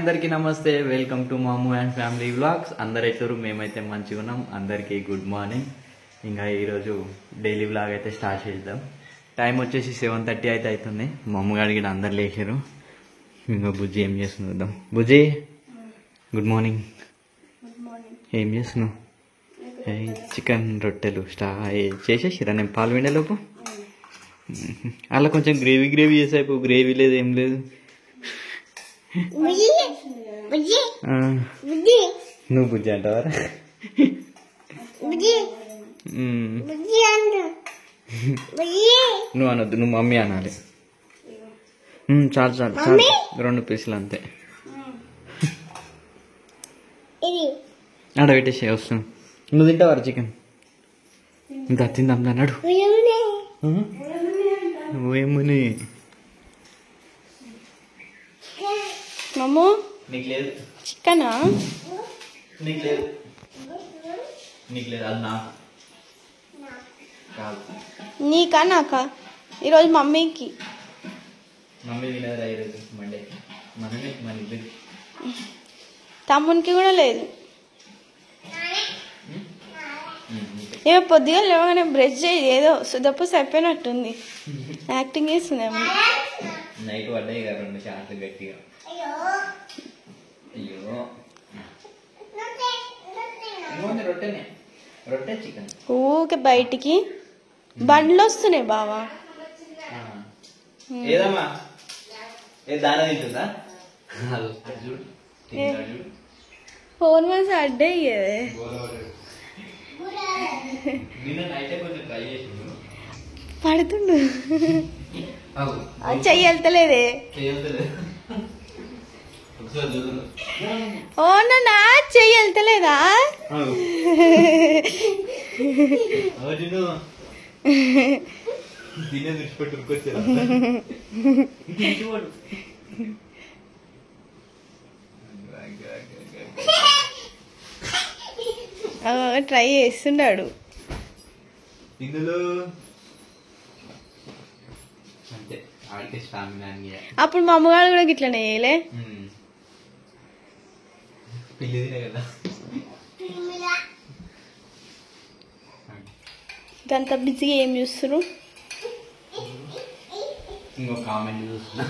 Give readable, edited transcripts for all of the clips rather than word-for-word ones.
అందరికీ నమస్తే, welcome to మాము అండ్ ఫ్యామిలీ వ్లాగ్స్. అందరు ఎట్లరు? మేమైతే మంచిగా ఉన్నాం. అందరికీ గుడ్ మార్నింగ్. ఇంకా ఈరోజు డైలీ వ్లాగ్ అయితే స్టార్ట్ చేద్దాం. టైం వచ్చేసి 7:30 అయితే అవుతుంది. మా అమ్మగారు కూడా అందరు లేచారు. ఇంకా బుజ్జి ఏం చేస్తున్నావు చూద్దాం. బుజ్జి గుడ్ మార్నింగ్. ఏం చేస్తున్నావు? చికెన్ రొట్టెలు చేసేసిరా? నేను పాలు విండేలోపు అలా కొంచెం గ్రేవీ చేసేపు. గ్రేవీ లేదు, ఏం లేదు. నువ్వు బుజ్జి అంటావరా? నువ్వు అనొద్దు, నువ్వు మమ్మీ అనాలి. చాలు చాలు చాలు, 2 పీసులు అంతే. ఆడ పెట్టేసి వస్తాను. నువ్వు తింటావారా చికెన్? ఇంకా తిందాం అన్నాడు. నువ్వేమని మమ్మూ నీకు లేదు చికెనా? నీకు లేదు, నీకు లేదు. అది నాకు కాదు. నీకా నాకా? ఈరోజు మమ్మీకి. మమ్మీ తినదు ఈరోజు మండే. మనమే మన ఇద్దరు. తమ్మునికి కూడా లేదు. ఏమో పొద్దుగా లేవగానే బ్రష్ చేయి, ఏదో సుద్దపూస అయిపోయినట్టుంది. యాక్టింగ్ చేస్తుందేమో. నైట్ పడ్డాయి కదా 2 షాట్లు గట్టిగా. అయ్యో రొట్టెనే, రొట్టె చికెన్. ఊకే బయటికి బండ్లు వస్తున్నాయి బావా. ఏదమ్మా ఏ దాన తింటుందా? ఫోన్ మంత్స్ అడ్డే పడుతుండు. చెయ్యి వెళ్తలేదే. ఓ నా చెయ్యి వెళ్తలేదా? ట్రై చేస్తున్నాడు. అప్పుడు మా అమ్మగారు కూడా గిట్లనే చేయలే. అంత బిజీగా ఏం చూస్తున్నారు? ఇంకో కామెంట్ చూస్తున్నా.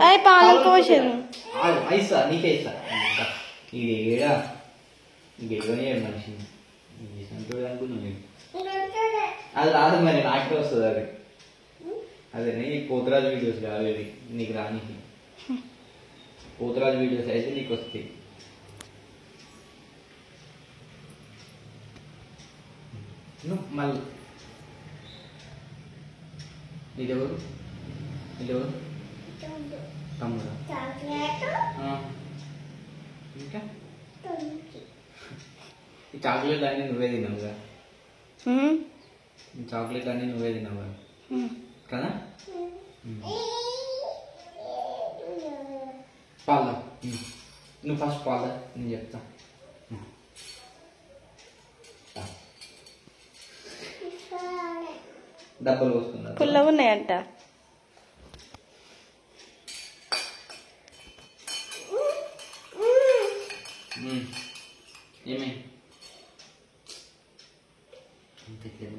అది పాలు కోసాను. అయిస్తా నీకే ఇస్తా. ఇది ఏడా గెలవనే మనిషి అనుకున్నాను. అది రాదు మరి, నాకే వస్తుంది అది. అదే నీ పోతురాజు వీడియోస్ కాదు, అది నీకు రానికి. పోతురాజు వీడియోస్ అయితే నీకు వస్తాయి. మళ్ళీ ఇదెవరు? ఇదెవరు? తమ్ముడా? ఇంకా ఈ చాక్లెట్లు అన్నీ నువ్వే తిన్నావుగా. ఈ చాక్లెట్లు అన్నీ నువ్వే తిన్నావుగా కదా. పాల నువ్వు ఫస్ట్ పాల, నేను చెప్తా. డబ్బులు పోసుకున్నా పుల్లగా ఉన్నాయంట. ఏమే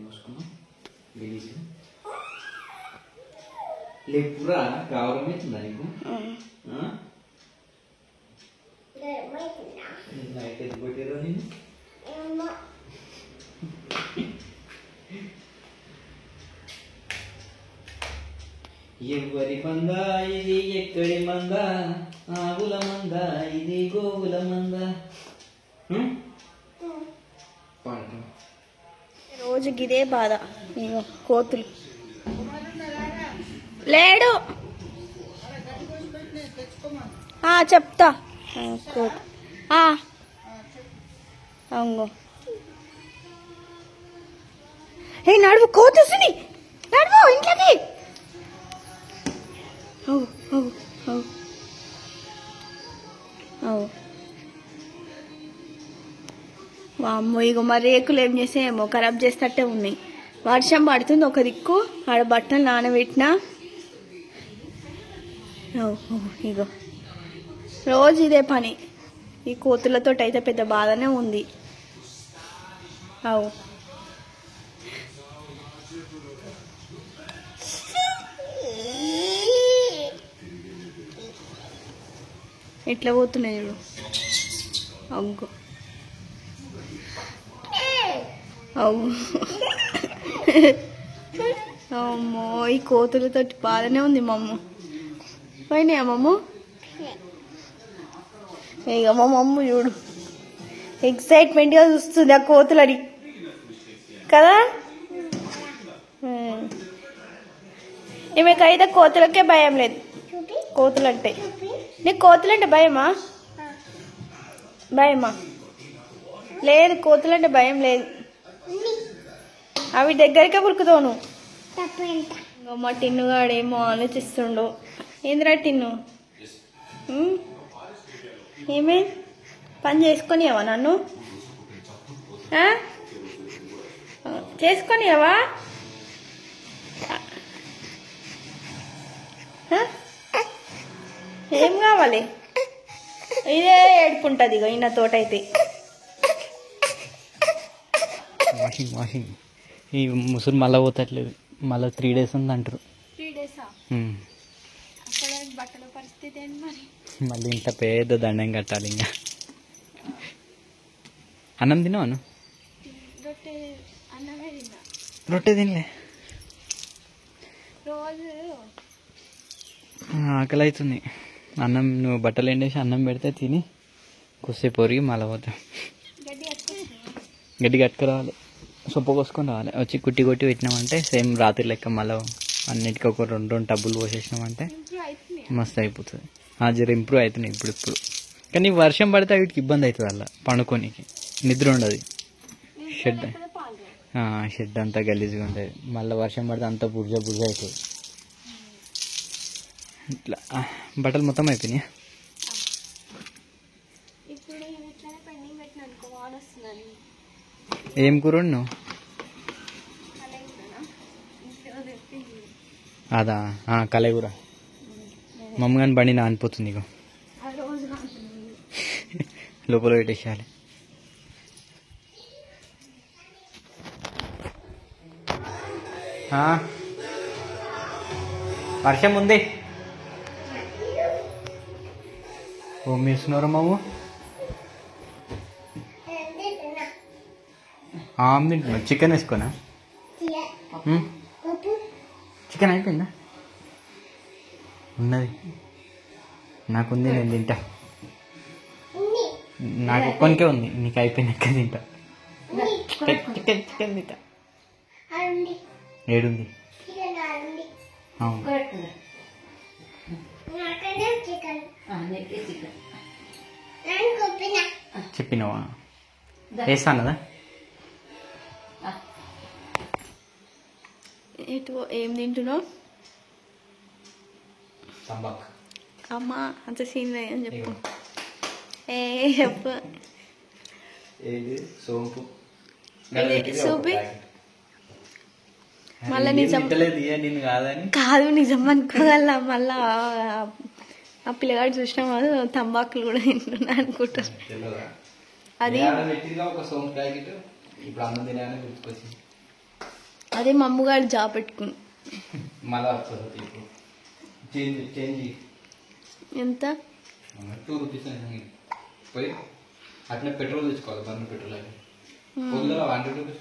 పోసుకున్నా లేపురా కావడం అవుతుందా నీకు? నైట్ ఎది కొట్టారో నేను. ఎవరి మందా ఇది, ఎక్కడి మందా? ఆవుల మందా ఇది, గోవుల మందా? రోజు గిదే బాధ. ఇగో కోతులు లేడు. చెప్తా. కోతు అవును. ఏ నడువు, కోతుని నడువు ఇంట్లోకి. వామ్మో, ఇగో మా రేకులు ఏం చేసాయేమో ఖరాబ్ చేస్తట్టే ఉన్నాయి. వర్షం పడుతుంది ఒక దిక్కు, ఆడ బట్టలు నానబెట్టినా. ఓహో ఇగో రోజు ఇదే పని. ఈ కోతులతో అయితే పెద్ద బాధనే ఉంది. అవు ఎట్లా పోతున్నాయి చూడు. అగ్గు అవు అమ్మో ఈ కోతులతో బాధనే ఉంది మమ్మ. పోయినాయా మమ్మ? ఇక మా మమ్మ చూడు ఎక్సైట్మెంట్గా చూస్తుంది ఆ కోతులని కదా. ఈమెకైతే కోతులకే భయం లేదు. కోతులంటే నీకు కోతులంటే భయమా? భయమా? లేదు, కోతులంటే భయం లేదు. అవి దగ్గరికే పురుకుతావు. మా టిన్నుగాడేమో ఆలోచిస్తుండు. ఏందిరా టిన్ను? ఏమే పని చేసుకొనివా నన్ను? చేసుకొనివా? ఏం కావాలి? ఇదే ఏడుపుంటుంది ఇక ఈయన తోటైతే. వాషింగ్ వాషింగ్ ఈ ముసురు మళ్ళీ పోతట్లేదు. మళ్ళీ 3 days ఉంది అంటారు. 3 days బట్టల పరిస్థితి ఏంటి మరి? మళ్ళీ ఇంత పెద్ద దండం కట్టాలి. ఇంకా అన్నం తినవాను? రొట్టె తినలే. రోజు ఆకలి అవుతుంది. అన్నం నువ్వు బట్టలు ఎండేసి అన్నం పెడితే తిని కొద్దిసేపు పొరిగి మళ్ళీ పోతాం. గడ్డి కట్టుకురావాలి, సొప్ప కోసుకొని రావాలి. వచ్చి కుట్టి కొట్టి పెట్టినామంటే సేమ్ రాత్రి లెక్క మళ్ళీ అన్నిటికీ ఒక 2 టబ్బులు పోసేసినామంటే మస్తు అయిపోతుంది. జర ఇంప్రూవ్ అవుతున్నాయి ఇప్పుడు. కానీ వర్షం పడితే వీటికి ఇబ్బంది అవుతుంది. అలా పండుకోనికి నిద్ర ఉండదు. షెడ్ అంతా గలీజ్గా ఉంటుంది. మళ్ళీ వర్షం పడితే అంతా బుర్జ అవుతుంది. ఇట్లా బట్టలు మొత్తం అయిపోయినాయి. ఏం కూర నువ్వు? అదా కలగూర. మమ్మ కానీ బండి నానిపోతుంది. ఇక లోపల పెట్టేసేయాలి. వర్షం ఉంది. ఓ మీస్తున్నారు మాము. తింటున్నా. చికెన్ వేసుకోనా? చికెన్ అయిపోయిందా? ఉన్నది నాకుంది, నేను తింటా. నాకు ఒక్కనికే ఉంది, నీకు అయిపోయినాక తింటా. చికెన్ తింటా. ఏడుంది? అవును చెప్పినవా? వేస్తాను కదా. ఏం తింటున్నావు? సంబాక్. అమ్మా అంత సీన్ అని చెప్పు. చెప్పు. సోంపు చూపి. మళ్ళీ నిజం కాదు, నిజం అనుకోగల. మళ్ళా ఆ పిల్లగాడు చూసినా తంబాకులు కూడా తింటున్నా అనుకుంటారు. అది అదే మా అమ్మగారు జాబ్ పెట్టుకుని. ఎంత? 2 rupees పోయి అట్లా పెట్రోల్ తెచ్చుకోవాలి. బండి పెట్రోల్ అది 100 rupees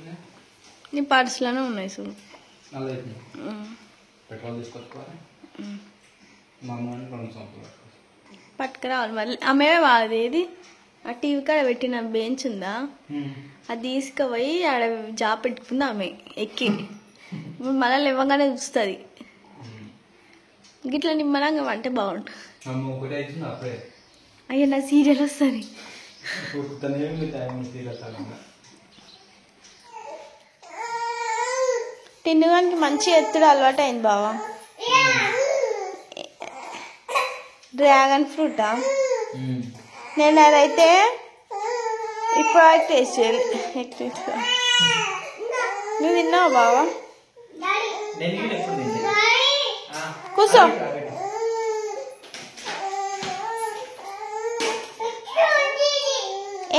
నీ పర్సులోనే ఉన్నాయి చూడు. పెట్రోల్ తీసుకొచ్చుకోవాలి. మా అమ్మ 2 సంవత్సరాలు పట్టుకురావాలి. మళ్ళీ ఆమె అది ఏది ఆ టీవీ కాడ పెట్టిన బెంచ్ ఉందా, అది తీసుకుపోయి ఆడ జాబ్ పెట్టుకుంది ఆమె ఎక్కి. మళ్ళీ ఇవ్వగానే చూస్తుంది. గిట్లా నిమ్మలంగా అంటే బాగుంటుంది. అయ్యా నా సీరియల్ వస్తుంది. తినడానికి మంచి ఎత్తుడు అలవాటు అయింది బావా. డ్రాగన్ ఫ్రూటా? నేను అదైతే ఇప్పుడు టేస్ట్ చేయాలి. నువ్వు తిన్నావా బావా? నేను కూడా ఎప్పుడు తింటా. కూర్చో.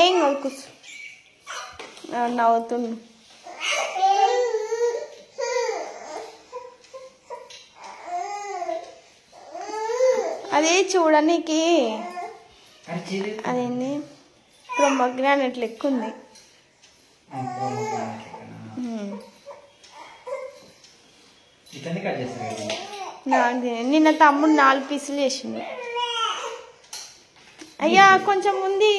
ఏం కాదు కూర్చో. నవ్వుతుండు. అదే చూడడానికి అదేంది ప్రొమగ్రానెట్ లెక్క ఉంది. నిన్న తమ్ముడు 4 పీసులు చేసిండు. అయ్యా కొంచెం ఉంది.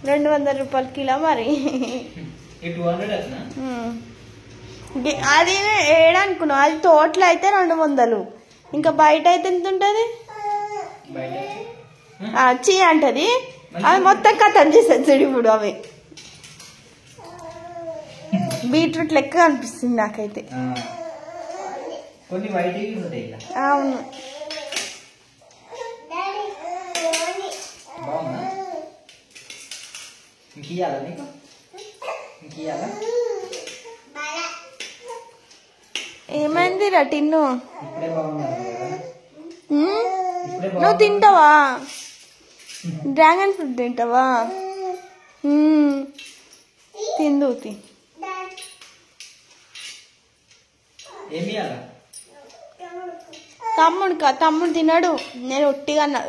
200 రూపాయలు కిలో మరి. అది ఏడనుకున్నావు, అది తోటలో అయితే 200, ఇంకా బయట అయితే ఎంత ఉంటుంది? చీ అంటది. అది మొత్తం కథం చేసేది చూడు ఇప్పుడు. అవి బీట్రూట్ లెక్క అనిపిస్తుంది నాకైతే. అవును. ఏమైంది రా టిన్ను? నువ్వు తింటావా? డ్రాగన్ ఫ్రూట్ తింటావా? తిందుతి. తమ్ముడు తినడు. నేను ఒట్టిగా అన్నా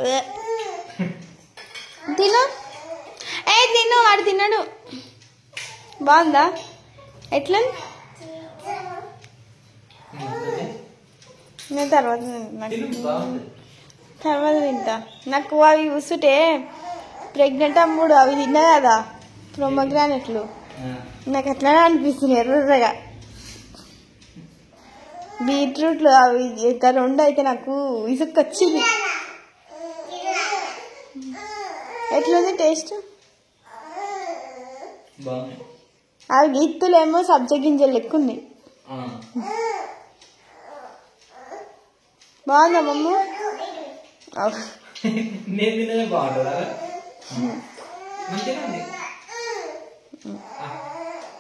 తిను. తిను, వాడు తినడు. బాగుందా? ఎట్లా? నేను తర్వాత తింటా. నాకు అవి చూస్తుంటే ప్రెగ్నెంట్ అమ్ముడు అవి తిన్నా కదా ప్రొమగ్రానెట్లు, నాకు అట్లానే అనిపిస్తుంది ఎర్రగా. బీట్రూట్లు అవి 2 అయితే నాకు ఇసుకొచ్చింది. ఎట్లుంది టేస్ట్? అవి గిత్తులేమో సబ్జా గింజలు లెక్క ఉన్నాయి. బాగుందా మమ్మ?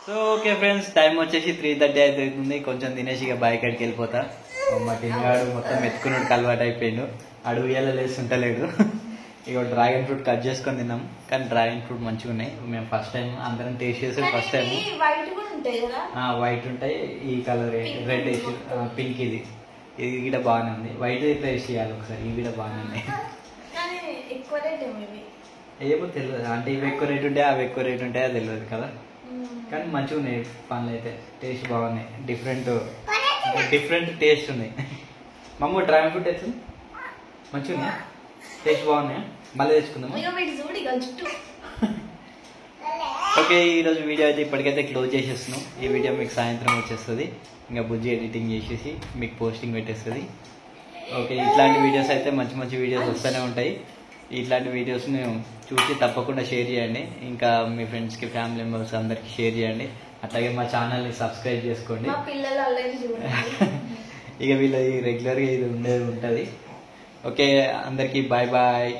సో ఓకే ఫ్రెండ్స్, టైం వచ్చేసి 3:30 అవుతుంది. కొంచెం తినేసి ఇక బాయ్ కాడికి వెళ్ళిపోతా. మా టింగాడు మొత్తం ఎత్తుకున్నాడు, అలవాటు అయిపోయాడు. అడుగు ఎలా లేస్తుంటలేడు. ఇక డ్రాగన్ ఫ్రూట్ కట్ చేసుకొని తిన్నాం, కానీ డ్రాగన్ ఫ్రూట్ మంచిగా ఉన్నాయి. మేము ఫస్ట్ టైం అందరం టేస్ట్ చేసేది ఫస్ట్ టైం. వైట్ ఉంటాయి, ఈ కలర్ రెడ్ వేసి పింక్. ఇది కూడా బాగానే ఉంది. వైట్ అయితే వేసి చేయాలి ఒకసారి. ఇవి కూడా బాగానే ఉన్నాయి. ఏమో తెలియదు, అంటే ఇవి ఎక్కువ రేట్ ఉంటాయి, అవి ఎక్కువ రేట్ ఉంటాయో తెలియదు కదా. కానీ మంచిగా ఉన్నాయి పండ్లు అయితే. టేస్ట్ బాగున్నాయి. డిఫరెంట్ టేస్ట్ ఉన్నాయి. మమ్మ డ్రాగన్ ఫ్రూట్ వేస్తుంది మంచిగా ఉన్నాయా? టేస్ట్ బాగున్నాయా? మళ్ళీ తెచ్చుకుందాం. ఓకే, ఈరోజు వీడియో అయితే ఇప్పటికైతే క్లోజ్ చేసేస్తున్నాం. ఈ వీడియో మీకు సాయంత్రం వచ్చేస్తుంది. ఇంకా బుజ్జి ఎడిటింగ్ చేసేసి మీకు పోస్టింగ్ పెట్టేస్తుంది. ఓకే, ఇట్లాంటి వీడియోస్ అయితే మంచి మంచి వీడియోస్ వస్తూనే ఉంటాయి. ఇట్లాంటి వీడియోస్ని చూసి తప్పకుండా షేర్ చేయండి. ఇంకా మీ ఫ్రెండ్స్కి, ఫ్యామిలీ మెంబర్స్ అందరికి షేర్ చేయండి. అట్లాగే మా ఛానల్ని సబ్స్క్రైబ్ చేసుకోండి. ఇక వీళ్ళ రెగ్యులర్గా ఇది ఉండేది ఉంటుంది. ఓకే, అందరికీ బాయ్ బాయ్.